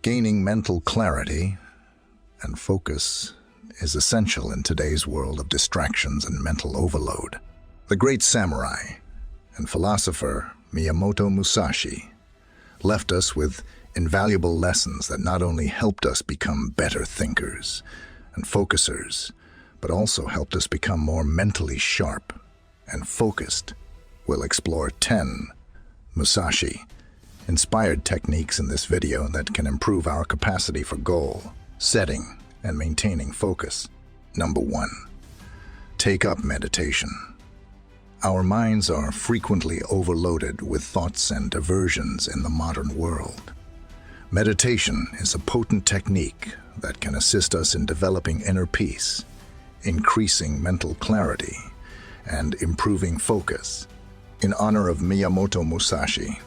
Gaining mental clarity and focus is essential in today's world of distractions and mental overload. The great samurai and philosopher Miyamoto Musashi left us with invaluable lessons that not only helped us become better thinkers and focusers, but also helped us become more mentally sharp and focused. We'll explore 10 Musashi-inspired techniques in this video that can improve our capacity for goal setting and maintaining focus. Number 1. Take up meditation. Our minds are frequently overloaded with thoughts and diversions in the modern world. Meditation is a potent technique that can assist us in developing inner peace, increasing mental clarity, and improving focus. In honor of Miyamoto Musashi,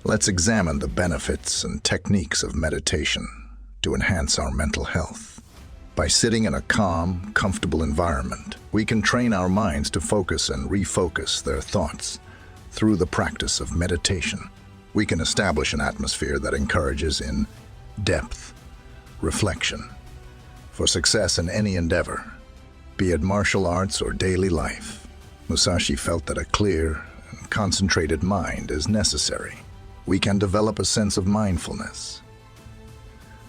let's examine the benefits and techniques of meditation to enhance our mental health. By sitting in a calm, comfortable environment, we can train our minds to focus and refocus their thoughts. Through the practice of meditation, we can establish an atmosphere that encourages in-depth reflection. For success in any endeavor, be it martial arts or daily life, Musashi felt that a clear and concentrated mind is necessary. We can develop a sense of mindfulness,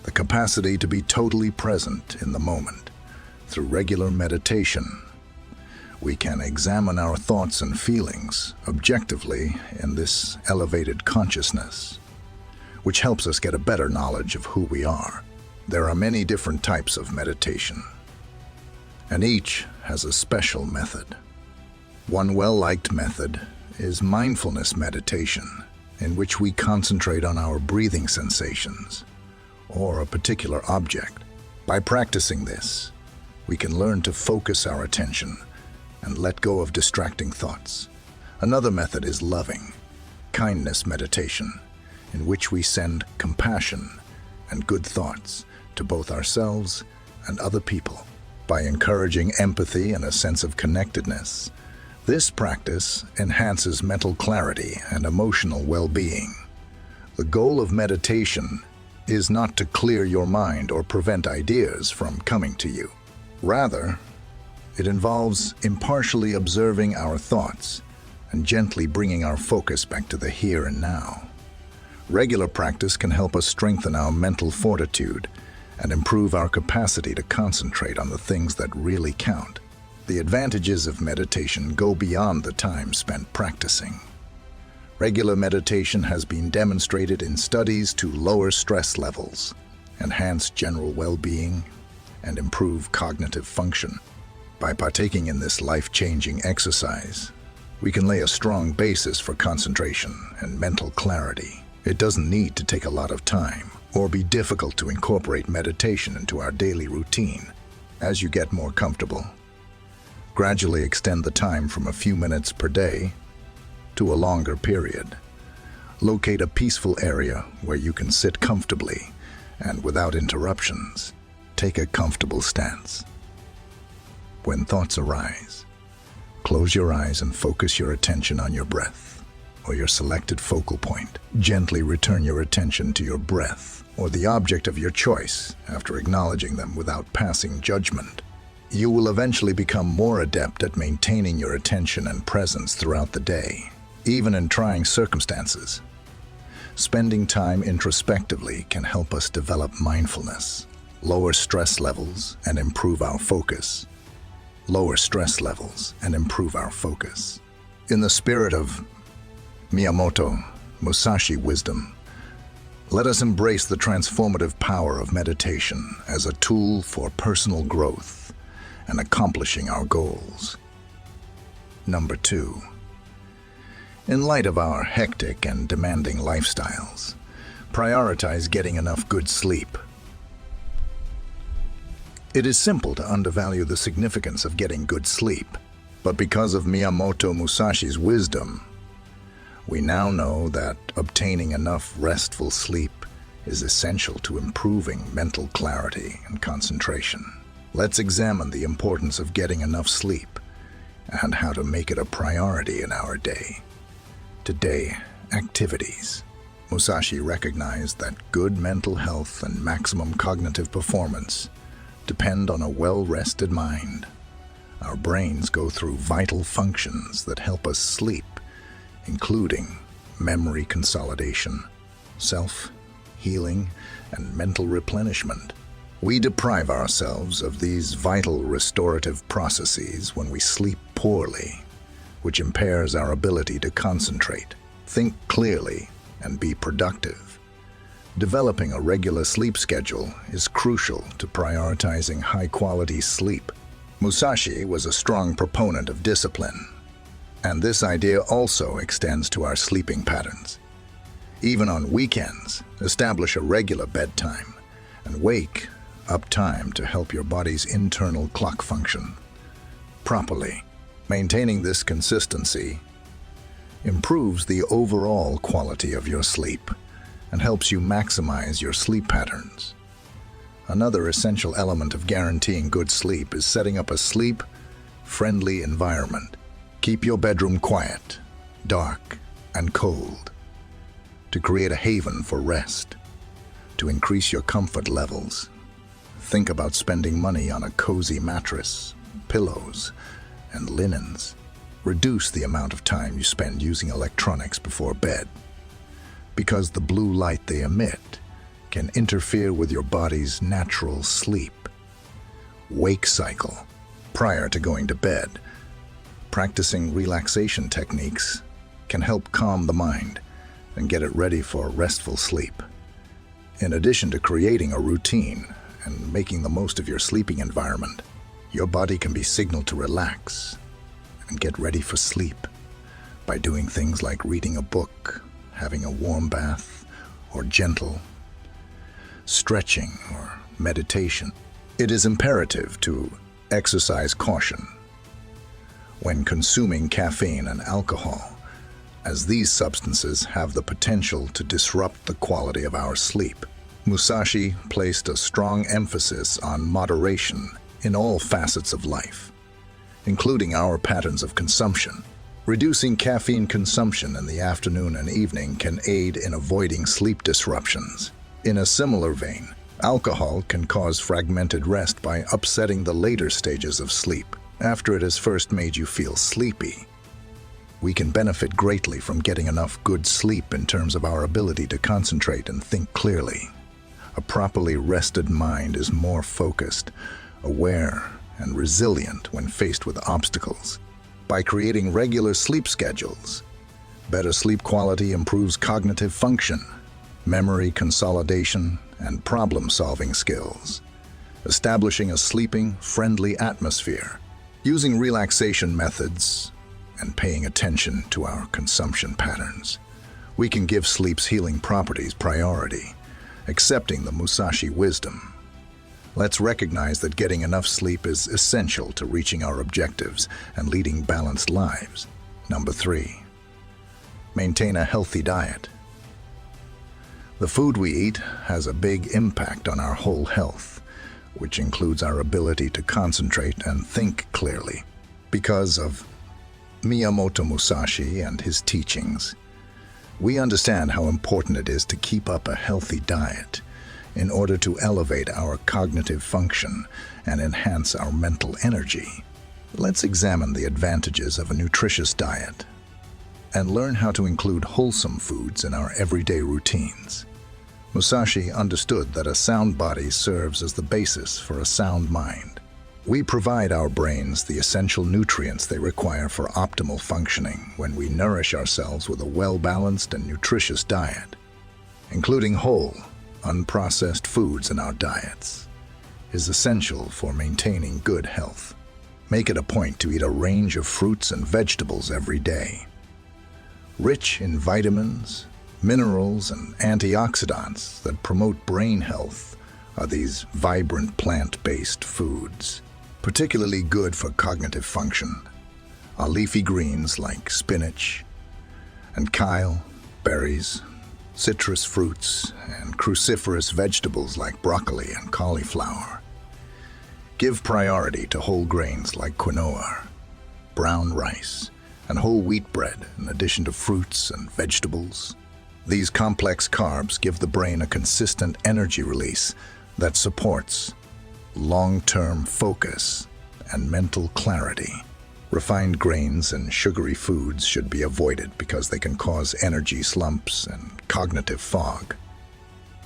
the capacity to be totally present in the moment. Through regular meditation, we can examine our thoughts and feelings objectively in this elevated consciousness, which helps us get a better knowledge of who we are. There are many different types of meditation, and each has a special method. One well-liked method is mindfulness meditation, in which we concentrate on our breathing sensations or a particular object. By practicing this, we can learn to focus our attention and let go of distracting thoughts. Another method is loving kindness meditation, in which we send compassion and good thoughts to both ourselves and other people. By encouraging empathy and a sense of connectedness, this practice enhances mental clarity and emotional well-being. The goal of meditation is not to clear your mind or prevent ideas from coming to you. Rather, it involves impartially observing our thoughts and gently bringing our focus back to the here and now. Regular practice can help us strengthen our mental fortitude and improve our capacity to concentrate on the things that really count. The advantages of meditation go beyond the time spent practicing. Regular meditation has been demonstrated in studies to lower stress levels, enhance general well-being, and improve cognitive function. By partaking in this life-changing exercise, we can lay a strong basis for concentration and mental clarity. It doesn't need to take a lot of time or be difficult to incorporate meditation into our daily routine. As you get more comfortable, gradually extend the time from a few minutes per day to a longer period. Locate a peaceful area where you can sit comfortably and without interruptions. Take a comfortable stance. When thoughts arise, close your eyes and focus your attention on your breath or your selected focal point. Gently return your attention to your breath or the object of your choice after acknowledging them without passing judgment. You will eventually become more adept at maintaining your attention and presence throughout the day, even in trying circumstances. Spending time introspectively can help us develop mindfulness, lower stress levels, and improve our focus. Lower stress levels and improve our focus. In the spirit of Miyamoto Musashi wisdom, let us embrace the transformative power of meditation as a tool for personal growth and accomplishing our goals. Number 2. In light of our hectic and demanding lifestyles, prioritize getting enough good sleep. It is simple to undervalue the significance of getting good sleep, but because of Miyamoto Musashi's wisdom, we now know that obtaining enough restful sleep is essential to improving mental clarity and concentration. Let's examine the importance of getting enough sleep and how to make it a priority in our day-to-day activities. Musashi recognized that good mental health and maximum cognitive performance depend on a well-rested mind. Our brains go through vital functions that help us sleep, including memory consolidation, self-healing, and mental replenishment. We deprive ourselves of these vital restorative processes when we sleep poorly, which impairs our ability to concentrate, think clearly, and be productive. Developing a regular sleep schedule is crucial to prioritizing high-quality sleep. Musashi was a strong proponent of discipline, and this idea also extends to our sleeping patterns. Even on weekends, establish a regular bedtime and wake up time to help your body's internal clock function properly. Maintaining this consistency improves the overall quality of your sleep and helps you maximize your sleep patterns. Another essential element of guaranteeing good sleep is setting up a sleep-friendly environment. Keep your bedroom quiet, dark, and cold to create a haven for rest. To increase your comfort levels, think about spending money on a cozy mattress, pillows, and linens. Reduce the amount of time you spend using electronics before bed, because the blue light they emit can interfere with your body's natural sleep wake cycle. Prior to going to bed, practicing relaxation techniques can help calm the mind and get it ready for restful sleep. In addition to creating a routine and making the most of your sleeping environment, your body can be signaled to relax and get ready for sleep by doing things like reading a book, having a warm bath, or gentle stretching or meditation. It is imperative to exercise caution when consuming caffeine and alcohol, as these substances have the potential to disrupt the quality of our sleep. Musashi placed a strong emphasis on moderation in all facets of life, including our patterns of consumption. Reducing caffeine consumption in the afternoon and evening can aid in avoiding sleep disruptions. In a similar vein, alcohol can cause fragmented rest by upsetting the later stages of sleep. After it has first made you feel sleepy, we can benefit greatly from getting enough good sleep in terms of our ability to concentrate and think clearly. A properly rested mind is more focused, aware, and resilient when faced with obstacles. By creating regular sleep schedules, better sleep quality improves cognitive function, memory consolidation, and problem-solving skills. Establishing a sleeping-friendly atmosphere, using relaxation methods, and paying attention to our consumption patterns, we can give sleep's healing properties priority, accepting the Musashi wisdom. Let's recognize that getting enough sleep is essential to reaching our objectives and leading balanced lives. Number 3, maintain a healthy diet. The food we eat has a big impact on our whole health, which includes our ability to concentrate and think clearly. Because of Miyamoto Musashi and his teachings, we understand how important it is to keep up a healthy diet in order to elevate our cognitive function and enhance our mental energy. Let's examine the advantages of a nutritious diet and learn how to include wholesome foods in our everyday routines. Musashi understood that a sound body serves as the basis for a sound mind. We provide our brains the essential nutrients they require for optimal functioning when we nourish ourselves with a well-balanced and nutritious diet. Including whole, unprocessed foods in our diets is essential for maintaining good health. Make it a point to eat a range of fruits and vegetables every day. Rich in vitamins, minerals, and antioxidants that promote brain health are these vibrant plant-based foods. Particularly good for cognitive function are leafy greens like spinach and kale, berries, citrus fruits, and cruciferous vegetables like broccoli and cauliflower. Give priority to whole grains like quinoa, brown rice, and whole wheat bread in addition to fruits and vegetables. These complex carbs give the brain a consistent energy release that supports long-term focus and mental clarity. Refined grains and sugary foods should be avoided because they can cause energy slumps and cognitive fog.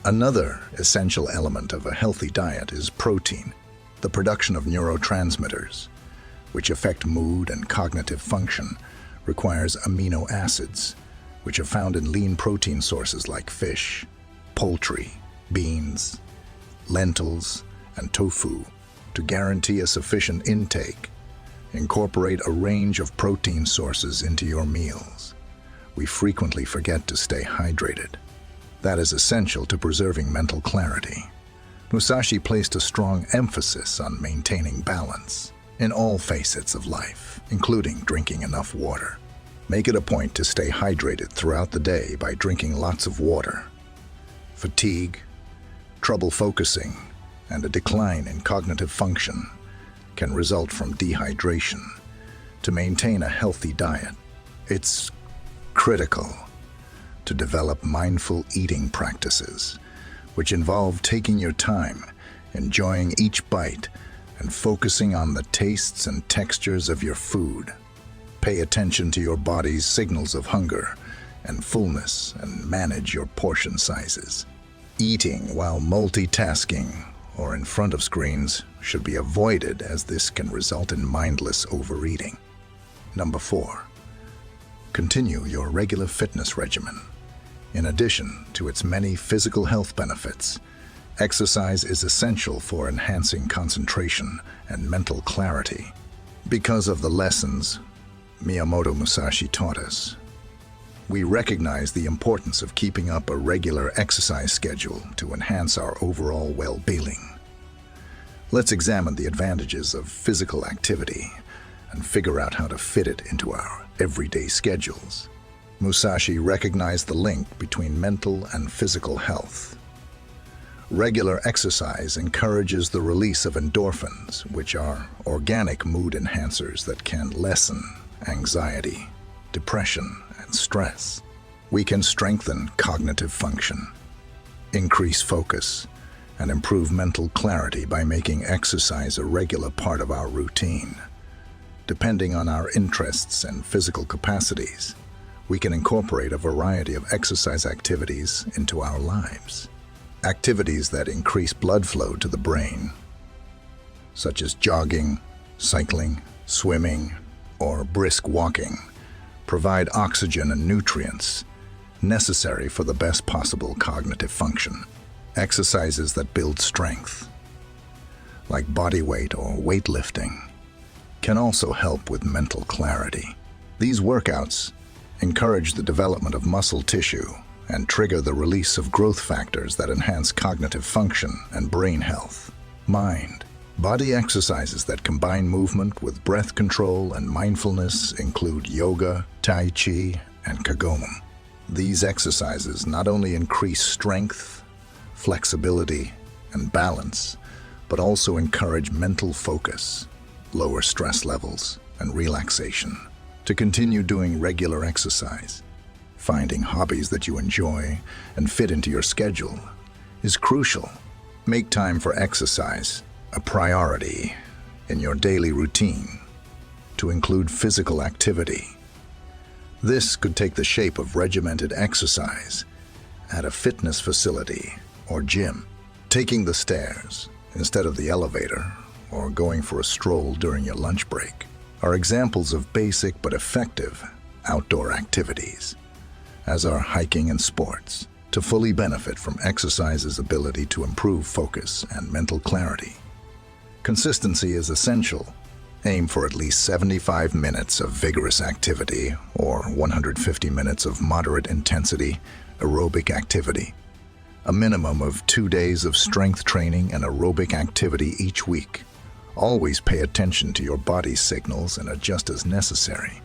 Another essential element of a healthy diet is protein, the production of neurotransmitters, which affect mood and cognitive function, requires amino acids, which are found in lean protein sources like fish, poultry, beans, lentils, and tofu. To guarantee a sufficient intake, incorporate a range of protein sources into your meals. We frequently forget to stay hydrated. That is essential to preserving mental clarity. Musashi placed a strong emphasis on maintaining balance in all facets of life, including drinking enough water. Make it a point to stay hydrated throughout the day by drinking lots of water. Fatigue, trouble focusing, and a decline in cognitive function can result from dehydration. To maintain a healthy diet, it's critical to develop mindful eating practices, which involve taking your time, enjoying each bite, and focusing on the tastes and textures of your food. Pay attention to your body's signals of hunger and fullness and manage your portion sizes. Eating while multitasking or in front of screens should be avoided, as this can result in mindless overeating. Number 4, continue your regular fitness regimen. In addition to its many physical health benefits, exercise is essential for enhancing concentration and mental clarity. Because of the lessons Miyamoto Musashi taught us, we recognize the importance of keeping up a regular exercise schedule to enhance our overall well-being. Let's examine the advantages of physical activity and figure out how to fit it into our everyday schedules. Musashi recognized the link between mental and physical health. Regular exercise encourages the release of endorphins, which are organic mood enhancers that can lessen anxiety, depression, and stress. We can strengthen cognitive function, increase focus, and improve mental clarity by making exercise a regular part of our routine. Depending on our interests and physical capacities, we can incorporate a variety of exercise activities into our lives. Activities that increase blood flow to the brain, such as jogging, cycling, swimming, or brisk walking, provide oxygen and nutrients necessary for the best possible cognitive function. Exercises that build strength, like body weight or weightlifting, can also help with mental clarity. These workouts encourage the development of muscle tissue and trigger the release of growth factors that enhance cognitive function and brain health. Body exercises that combine movement with breath control and mindfulness include yoga, tai chi, and qigong. These exercises not only increase strength, flexibility, and balance, but also encourage mental focus, lower stress levels, and relaxation. To continue doing regular exercise, finding hobbies that you enjoy and fit into your schedule is crucial. Make time for exercise a priority in your daily routine to include physical activity. This could take the shape of regimented exercise at a fitness facility or gym, taking the stairs instead of the elevator, or going for a stroll during your lunch break are examples of basic but effective outdoor activities, as are hiking and sports. To fully benefit from exercise's ability to improve focus and mental clarity, consistency is essential. Aim for at least 75 minutes of vigorous activity or 150 minutes of moderate intensity aerobic activity. A minimum of 2 days of strength training and aerobic activity each week. Always pay attention to your body's signals and adjust as necessary.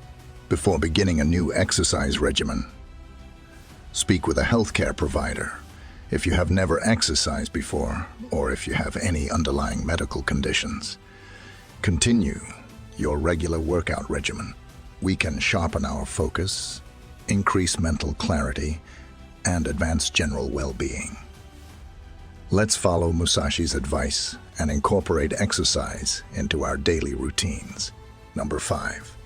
Before beginning a new exercise regimen, speak with a healthcare provider if you have never exercised before or if you have any underlying medical conditions. Continue your regular workout regimen. We can sharpen our focus, increase mental clarity, and advance general well-being. Let's follow Musashi's advice and incorporate exercise into our daily routines. Number 5.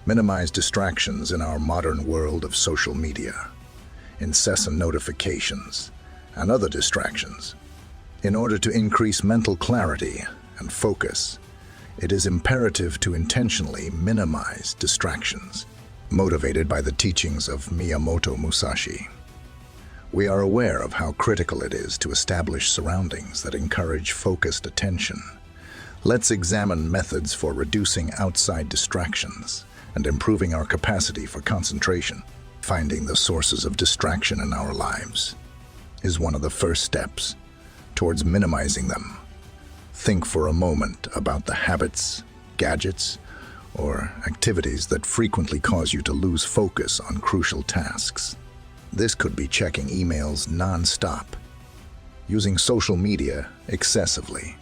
Minimize distractions in our modern world of social media, incessant notifications, and other distractions. In order to increase mental clarity and focus, it is imperative to intentionally minimize distractions. Motivated by the teachings of Miyamoto Musashi, we are aware of how critical it is to establish surroundings that encourage focused attention. Let's examine methods for reducing outside distractions and improving our capacity for concentration. Finding the sources of distraction in our lives is one of the first steps towards minimizing them. Think for a moment about the habits, gadgets, or activities that frequently cause you to lose focus on crucial tasks. This could be checking emails non-stop, using social media excessively,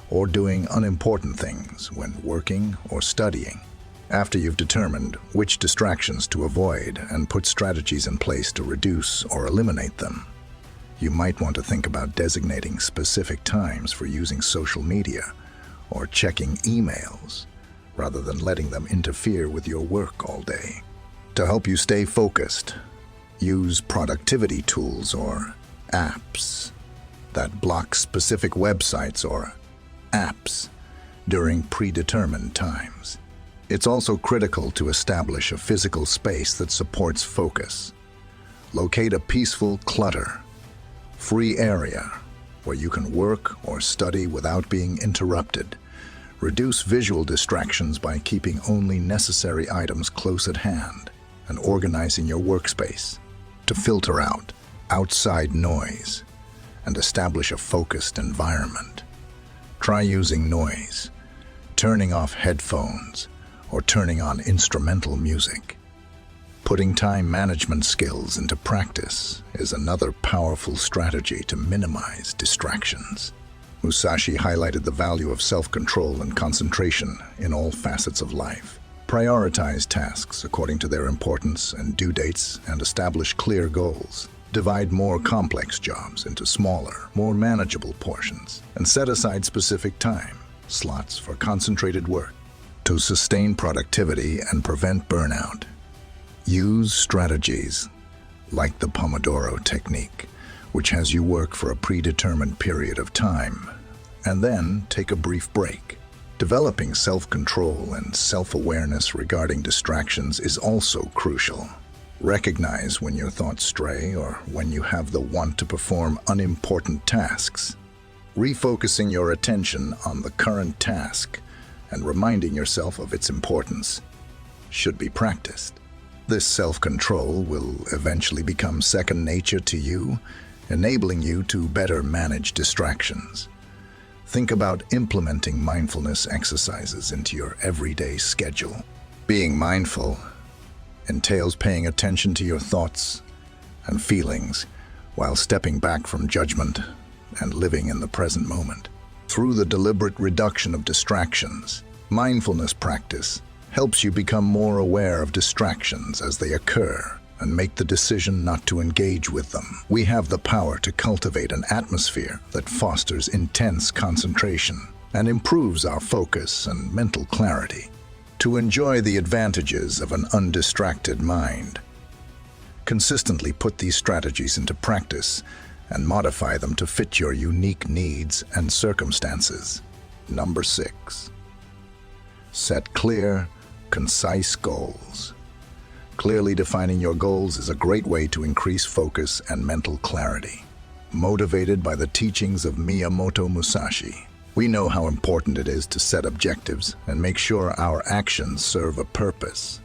or doing unimportant things when working or studying. After you've determined which distractions to avoid and put strategies in place to reduce or eliminate them, you might want to think about designating specific times for using social media or checking emails, rather than letting them interfere with your work all day. To help you stay focused, use productivity tools or apps that block specific websites or apps during predetermined times. It's also critical to establish a physical space that supports focus. Locate a peaceful, clutter-free area where you can work or study without being interrupted. Reduce visual distractions by keeping only necessary items close at hand and organizing your workspace to filter out outside noise and establish a focused environment. Try using noise, turning off headphones, or turning on instrumental music. Putting time management skills into practice is another powerful strategy to minimize distractions. Musashi highlighted the value of self-control and concentration in all facets of life. Prioritize tasks according to their importance and due dates and establish clear goals. Divide more complex jobs into smaller, more manageable portions and set aside specific time slots for concentrated work. To sustain productivity and prevent burnout, use strategies like the Pomodoro technique, which has you work for a predetermined period of time and then take a brief break. Developing self-control and self-awareness regarding distractions is also crucial. Recognize when your thoughts stray or when you have the want to perform unimportant tasks. Refocusing your attention on the current task and reminding yourself of its importance should be practiced. This self-control will eventually become second nature to you, enabling you to better manage distractions. Think about implementing mindfulness exercises into your everyday schedule. Being mindful entails paying attention to your thoughts and feelings while stepping back from judgment and living in the present moment. Through the deliberate reduction of distractions, mindfulness practice helps you become more aware of distractions as they occur and make the decision not to engage with them. We have the power to cultivate an atmosphere that fosters intense concentration and improves our focus and mental clarity. To enjoy the advantages of an undistracted mind, consistently put these strategies into practice and modify them to fit your unique needs and circumstances. Number 6. Set clear, concise goals. Clearly defining your goals is a great way to increase focus and mental clarity. Motivated by the teachings of Miyamoto Musashi, we know how important it is to set objectives and make sure our actions serve a purpose.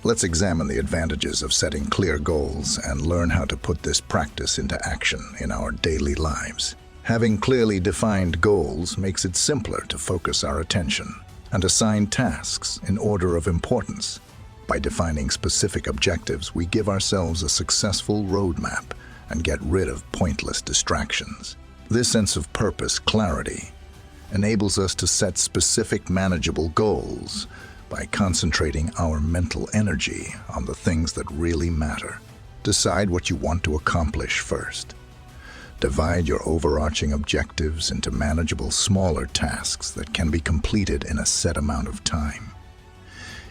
Let's examine the advantages of setting clear goals and learn how to put this practice into action in our daily lives. Having clearly defined goals makes it simpler to focus our attention and assign tasks in order of importance. By defining specific objectives, we give ourselves a successful roadmap and get rid of pointless distractions. This sense of purpose, clarity, enables us to set specific, manageable goals by concentrating our mental energy on the things that really matter. Decide what you want to accomplish first. Divide your overarching objectives into manageable, smaller tasks that can be completed in a set amount of time.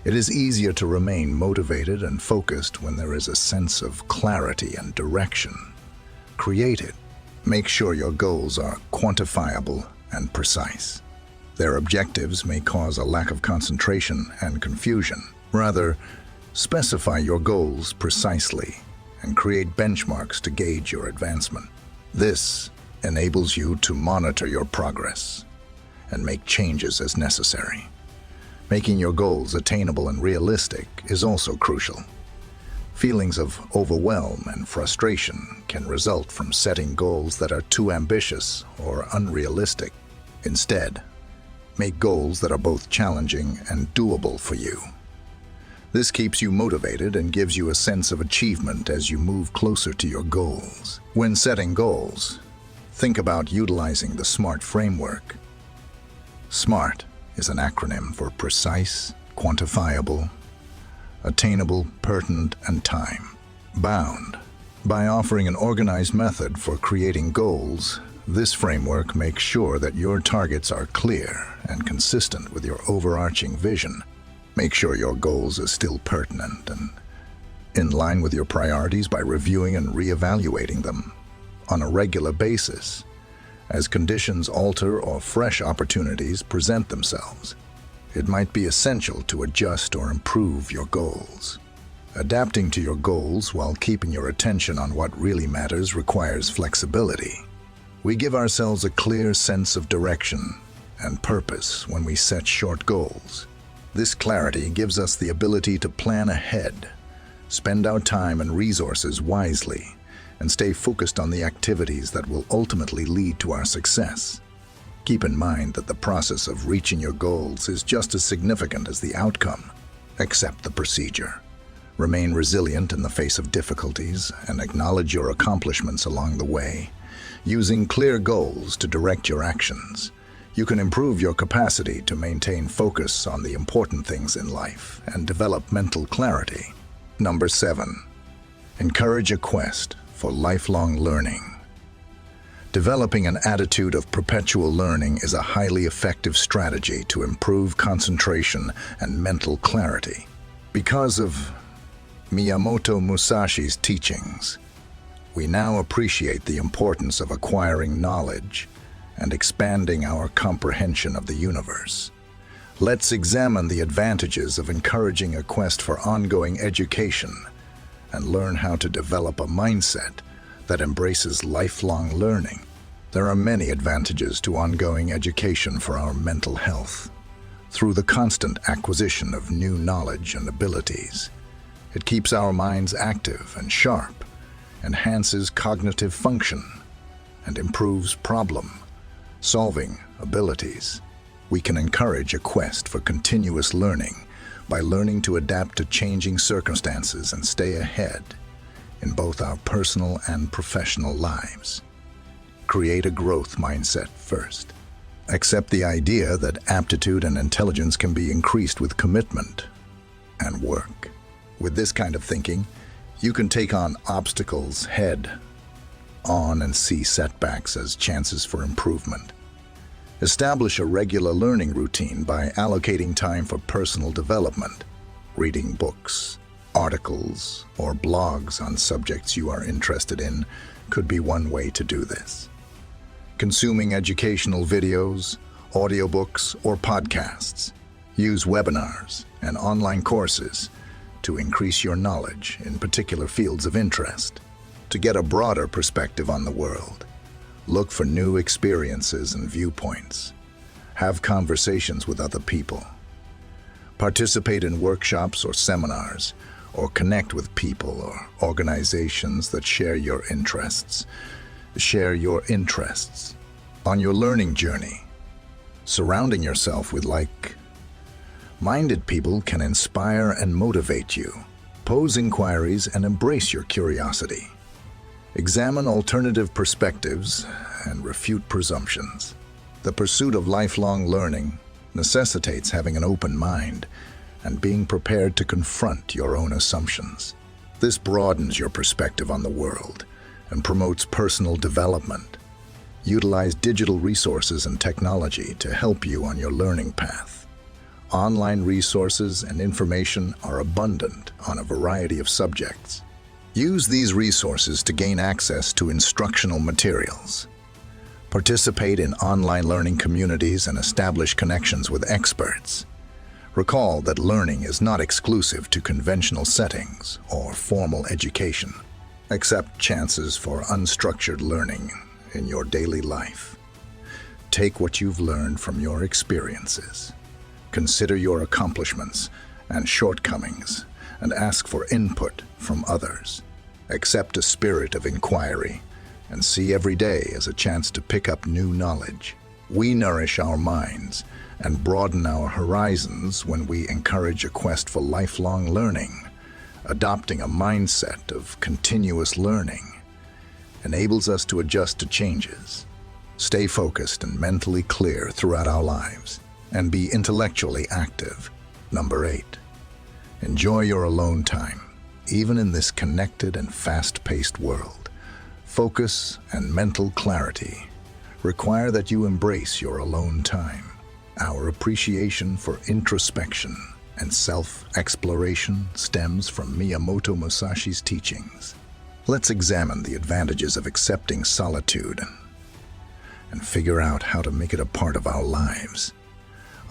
It is easier to remain motivated and focused when there is a sense of clarity and direction. Create it. Make sure your goals are quantifiable and precise. Their objectives may cause a lack of concentration and confusion. Rather, specify your goals precisely and create benchmarks to gauge your advancement. This enables you to monitor your progress and make changes as necessary. Making your goals attainable and realistic is also crucial. Feelings of overwhelm and frustration can result from setting goals that are too ambitious or unrealistic. Instead, make goals that are both challenging and doable for you. This keeps you motivated and gives you a sense of achievement as you move closer to your goals. When setting goals, think about utilizing the SMART framework. SMART is an acronym for precise, quantifiable, attainable, pertinent, and time-bound. By offering an organized method for creating goals, this framework makes sure that your targets are clear and consistent with your overarching vision. Make sure your goals are still pertinent and in line with your priorities by reviewing and reevaluating them on a regular basis as conditions alter or fresh opportunities present themselves. It might be essential to adjust or improve your goals. Adapting to your goals while keeping your attention on what really matters requires flexibility. We give ourselves a clear sense of direction and purpose when we set short goals. This clarity gives us the ability to plan ahead, spend our time and resources wisely, and stay focused on the activities that will ultimately lead to our success. Keep in mind that the process of reaching your goals is just as significant as the outcome. Accept the procedure. Remain resilient in the face of difficulties and acknowledge your accomplishments along the way. Using clear goals to direct your actions, you can improve your capacity to maintain focus on the important things in life and develop mental clarity. Number 7. Encourage a quest for lifelong learning. Developing an attitude of perpetual learning is a highly effective strategy to improve concentration and mental clarity. Because of Miyamoto Musashi's teachings, we now appreciate the importance of acquiring knowledge and expanding our comprehension of the universe. Let's examine the advantages of encouraging a quest for ongoing education and learn how to develop a mindset that embraces lifelong learning. There are many advantages to ongoing education for our mental health. Through the constant acquisition of new knowledge and abilities, it keeps our minds active and sharp, enhances cognitive function, and improves problem-solving abilities. We can encourage a quest for continuous learning by learning to adapt to changing circumstances and stay ahead in both our personal and professional lives. Create a growth mindset first. Accept the idea that aptitude and intelligence can be increased with commitment and work. With this kind of thinking, you can take on obstacles head on and see setbacks as chances for improvement. Establish a regular learning routine by allocating time for personal development. Reading books, articles, or blogs on subjects you are interested in could be one way to do this. Consuming educational videos, audiobooks, or podcasts. Use webinars and online courses to increase your knowledge in particular fields of interest. To get a broader perspective on the world, look for new experiences and viewpoints. Have conversations with other people. Participate in workshops or seminars, or connect with people or organizations that share your interests. On your learning journey. Surrounding yourself with like-minded people can inspire and motivate you. Pose inquiries and embrace your curiosity. Examine alternative perspectives and refute presumptions. The pursuit of lifelong learning necessitates having an open mind and being prepared to confront your own assumptions. This broadens your perspective on the world and promotes personal development. Utilize digital resources and technology to help you on your learning path. Online resources and information are abundant on a variety of subjects. Use these resources to gain access to instructional materials. Participate in online learning communities and establish connections with experts. Recall that learning is not exclusive to conventional settings or formal education. Accept chances for unstructured learning in your daily life. Take what you've learned from your experiences. Consider your accomplishments and shortcomings and ask for input from others. Accept a spirit of inquiry and see every day as a chance to pick up new knowledge. We nourish our minds and broaden our horizons when we encourage a quest for lifelong learning. Adopting a mindset of continuous learning enables us to adjust to changes, stay focused and mentally clear throughout our lives, and be intellectually active. Number 8, enjoy your alone time. Even in this connected and fast-paced world, focus and mental clarity require that you embrace your alone time. Our appreciation for introspection and self-exploration stems from Miyamoto Musashi's teachings. Let's examine the advantages of accepting solitude and figure out how to make it a part of our lives.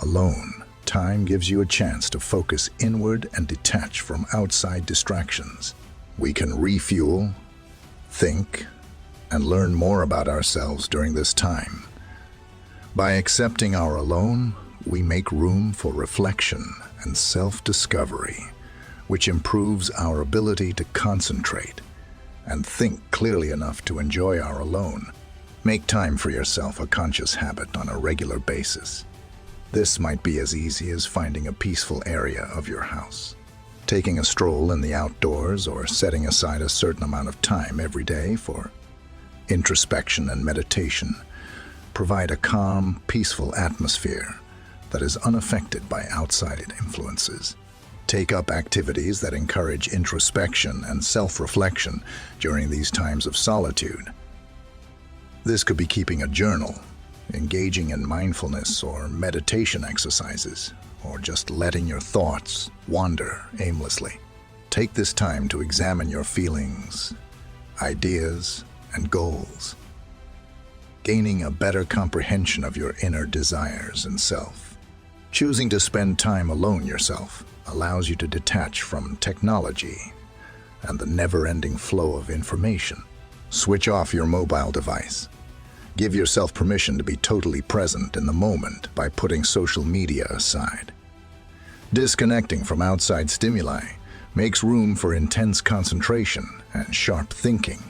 Alone time gives you a chance to focus inward and detach from outside distractions. We can refuel, think, and learn more about ourselves during this time. By accepting our alone, we make room for reflection and self-discovery, which improves our ability to concentrate and think clearly enough to enjoy our alone. Make time for yourself a conscious habit on a regular basis. This might be as easy as finding a peaceful area of your house, taking a stroll in the outdoors, or setting aside a certain amount of time every day for introspection and meditation. Provide a calm, peaceful atmosphere that is unaffected by outside influences. Take up activities that encourage introspection and self-reflection during these times of solitude. This could be keeping a journal, engaging in mindfulness or meditation exercises, or just letting your thoughts wander aimlessly. Take this time to examine your feelings, ideas, and goals, gaining a better comprehension of your inner desires and self. Choosing to spend time alone yourself allows you to detach from technology and the never-ending flow of information. Switch off your mobile device. Give yourself permission to be totally present in the moment by putting social media aside. Disconnecting from outside stimuli makes room for intense concentration and sharp thinking.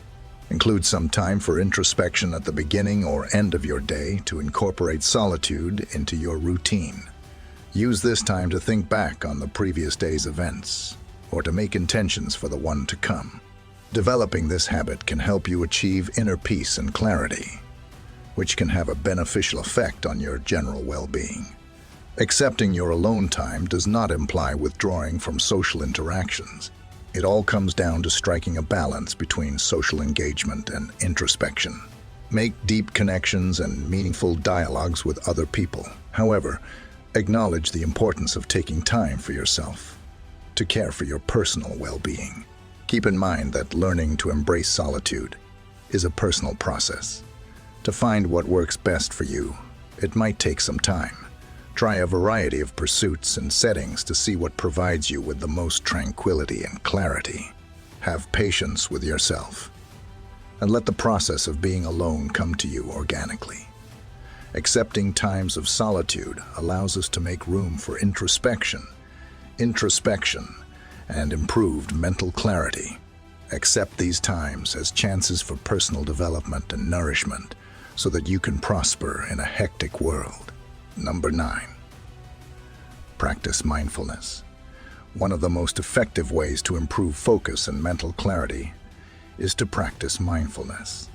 Include some time for introspection at the beginning or end of your day to incorporate solitude into your routine. Use this time to think back on the previous day's events or to make intentions for the one to come. Developing this habit can help you achieve inner peace and clarity, which can have a beneficial effect on your general well-being. Accepting your alone time does not imply withdrawing from social interactions. It all comes down to striking a balance between social engagement and introspection. Make deep connections and meaningful dialogues with other people. However, acknowledge the importance of taking time for yourself to care for your personal well-being. Keep in mind that learning to embrace solitude is a personal process. To find what works best for you, it might take some time. Try a variety of pursuits and settings to see what provides you with the most tranquility and clarity. Have patience with yourself, and let the process of being alone come to you organically. Accepting times of solitude allows us to make room for introspection, and improved mental clarity. Accept these times as chances for personal development and nourishment so that you can prosper in a hectic world. Number 9, practice mindfulness. One of the most effective ways to improve focus and mental clarity is to practice mindfulness.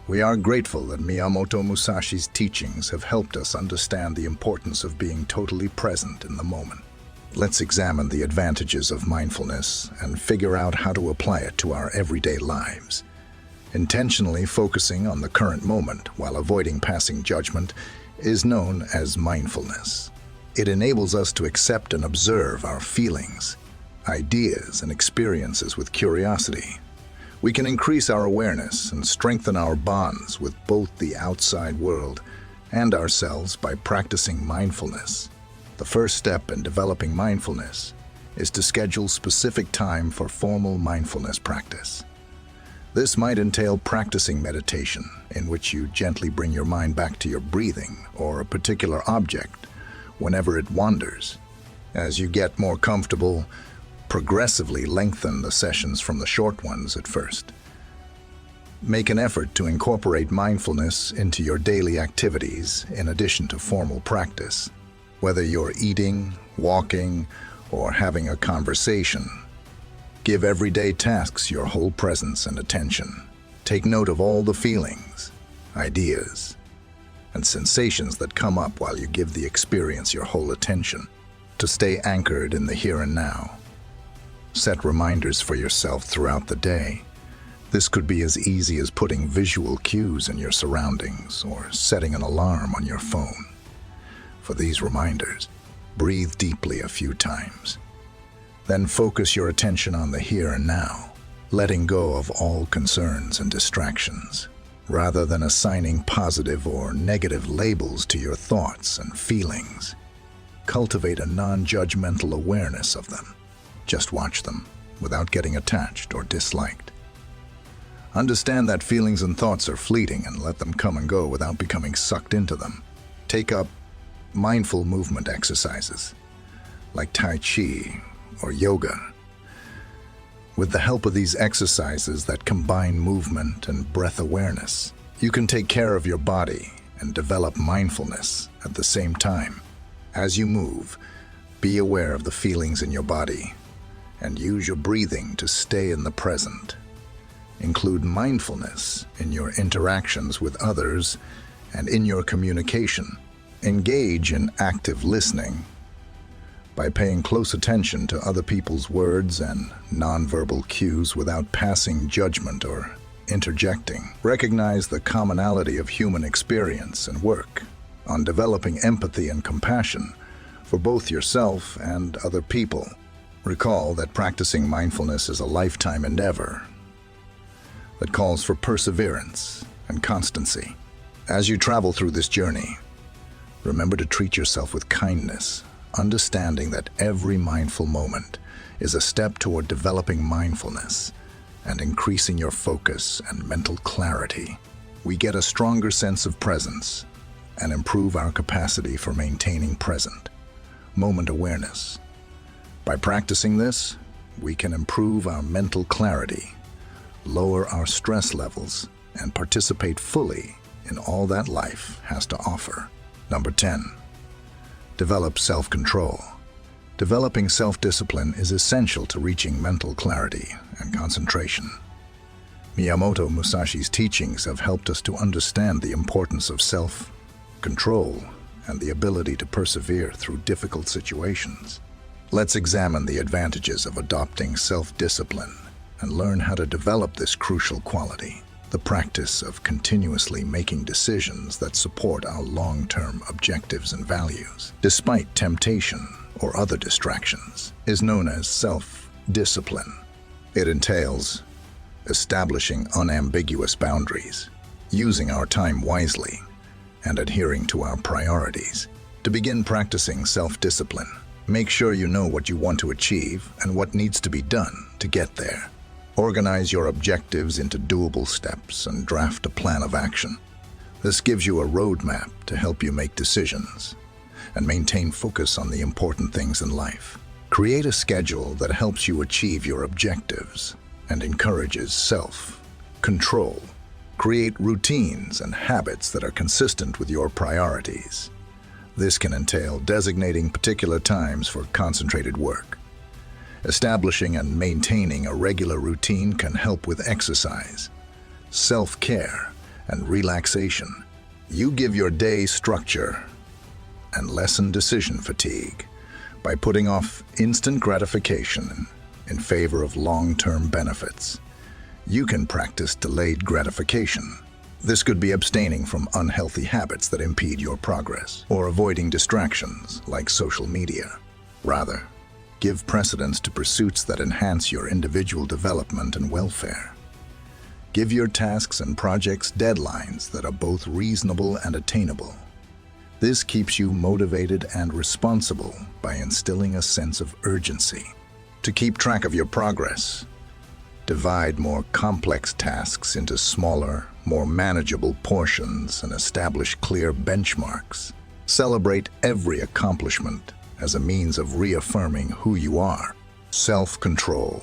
We are grateful that Miyamoto Musashi's teachings have helped us understand the importance of being totally present in the moment. Let's examine the advantages of mindfulness and figure out how to apply it to our everyday lives. Intentionally focusing on the current moment while avoiding passing judgment is known as mindfulness. It enables us to accept and observe our feelings, ideas, and experiences with curiosity. We can increase our awareness and strengthen our bonds with both the outside world and ourselves by practicing mindfulness. The first step in developing mindfulness is to schedule specific time for formal mindfulness practice. This might entail practicing meditation, in which you gently bring your mind back to your breathing or a particular object whenever it wanders. As you get more comfortable, progressively lengthen the sessions from the short ones at first. Make an effort to incorporate mindfulness into your daily activities in addition to formal practice. Whether you're eating, walking, or having a conversation, give everyday tasks your whole presence and attention. Take note of all the feelings, ideas, and sensations that come up while you give the experience your whole attention. To stay anchored in the here and now, set reminders for yourself throughout the day. This could be as easy as putting visual cues in your surroundings or setting an alarm on your phone. For these reminders, breathe deeply a few times. Then focus your attention on the here and now, letting go of all concerns and distractions. Rather than assigning positive or negative labels to your thoughts and feelings, cultivate a non-judgmental awareness of them. Just watch them without getting attached or disliked. Understand that feelings and thoughts are fleeting and let them come and go without becoming sucked into them. Take up mindful movement exercises like Tai Chi or yoga. With the help of these exercises that combine movement and breath awareness, you can take care of your body and develop mindfulness at the same time. As you move, be aware of the feelings in your body and use your breathing to stay in the present. Include mindfulness in your interactions with others and in your communication. Engage in active listening by paying close attention to other people's words and nonverbal cues without passing judgment or interjecting. Recognize the commonality of human experience and work on developing empathy and compassion for both yourself and other people. Recall that practicing mindfulness is a lifetime endeavor that calls for perseverance and constancy. As you travel through this journey, remember to treat yourself with kindness, understanding that every mindful moment is a step toward developing mindfulness and increasing your focus and mental clarity. We get a stronger sense of presence and improve our capacity for maintaining present moment awareness. By practicing this, we can improve our mental clarity, lower our stress levels, and participate fully in all that life has to offer. Number 10. Develop self-control. Developing self-discipline is essential to reaching mental clarity and concentration. Miyamoto Musashi's teachings have helped us to understand the importance of self-control and the ability to persevere through difficult situations. Let's examine the advantages of adopting self-discipline and learn how to develop this crucial quality. The practice of continuously making decisions that support our long-term objectives and values, despite temptation or other distractions, is known as self-discipline. It entails establishing unambiguous boundaries, using our time wisely, and adhering to our priorities. To begin practicing self-discipline, make sure you know what you want to achieve and what needs to be done to get there. Organize your objectives into doable steps and draft a plan of action. This gives you a roadmap to help you make decisions and maintain focus on the important things in life. Create a schedule that helps you achieve your objectives and encourages self-control. Create routines and habits that are consistent with your priorities. This can entail designating particular times for concentrated work. Establishing and maintaining a regular routine can help with exercise, self-care, and relaxation. You give your day structure and lessen decision fatigue By putting off instant gratification in favor of long-term benefits, you can practice delayed gratification. This could be abstaining from unhealthy habits that impede your progress, or avoiding distractions like social media. Rather, give precedence to pursuits that enhance your individual development and welfare. Give your tasks and projects deadlines that are both reasonable and attainable. This keeps you motivated and responsible by instilling a sense of urgency. To keep track of your progress, divide more complex tasks into smaller, more manageable portions and establish clear benchmarks. Celebrate every accomplishment as a means of reaffirming who you are. Self-control.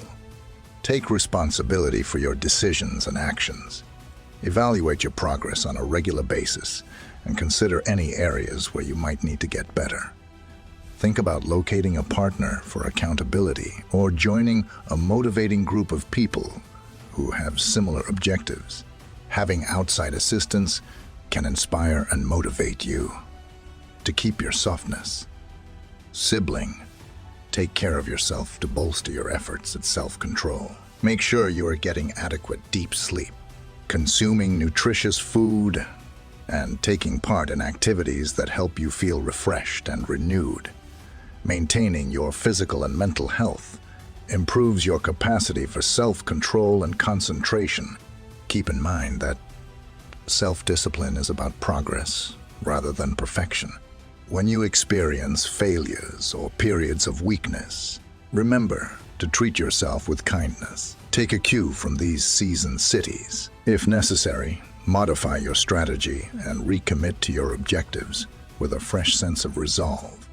Take responsibility for your decisions and actions. Evaluate your progress on a regular basis and consider any areas where you might need to get better. Think about locating a partner for accountability or joining a motivating group of people who have similar objectives. Having outside assistance can inspire and motivate you. To keep your softness. Sibling. Take care of yourself to bolster your efforts at self-control. Make sure you are getting adequate deep sleep, consuming nutritious food, and taking part in activities that help you feel refreshed and renewed. Maintaining your physical and mental health improves your capacity for self-control and concentration. Keep in mind that self-discipline is about progress rather than perfection. When you experience failures or periods of weakness, remember to treat yourself with kindness. Take a cue from these seasoned cities. If necessary, modify your strategy and recommit to your objectives with a fresh sense of resolve.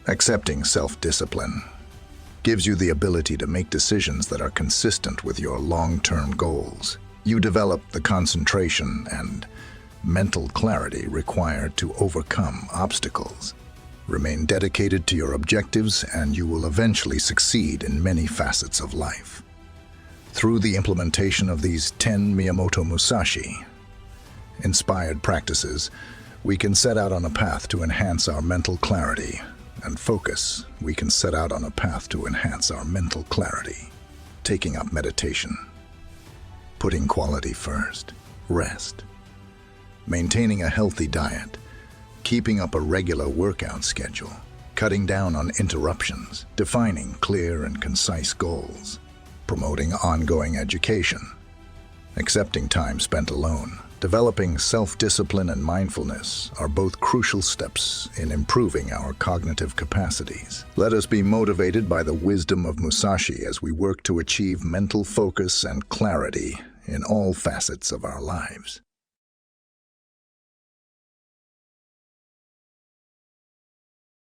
Accepting self-discipline gives you the ability to make decisions that are consistent with your long-term goals. You develop the concentration and mental clarity required to overcome obstacles. Remain dedicated to your objectives and you will eventually succeed in many facets of life. Through the implementation of these 10 Miyamoto Musashi inspired practices, we can set out on a path to enhance our mental clarity and focus. We can set out on a path to enhance our mental clarity. Taking up meditation. Putting quality first. Rest. Maintaining a healthy diet. Keeping up a regular workout schedule. Cutting down on interruptions. Defining clear and concise goals. Promoting ongoing education. Accepting time spent alone. Developing self-discipline and mindfulness are both crucial steps in improving our cognitive capacities. Let us be motivated by the wisdom of Musashi as we work to achieve mental focus and clarity in all facets of our lives.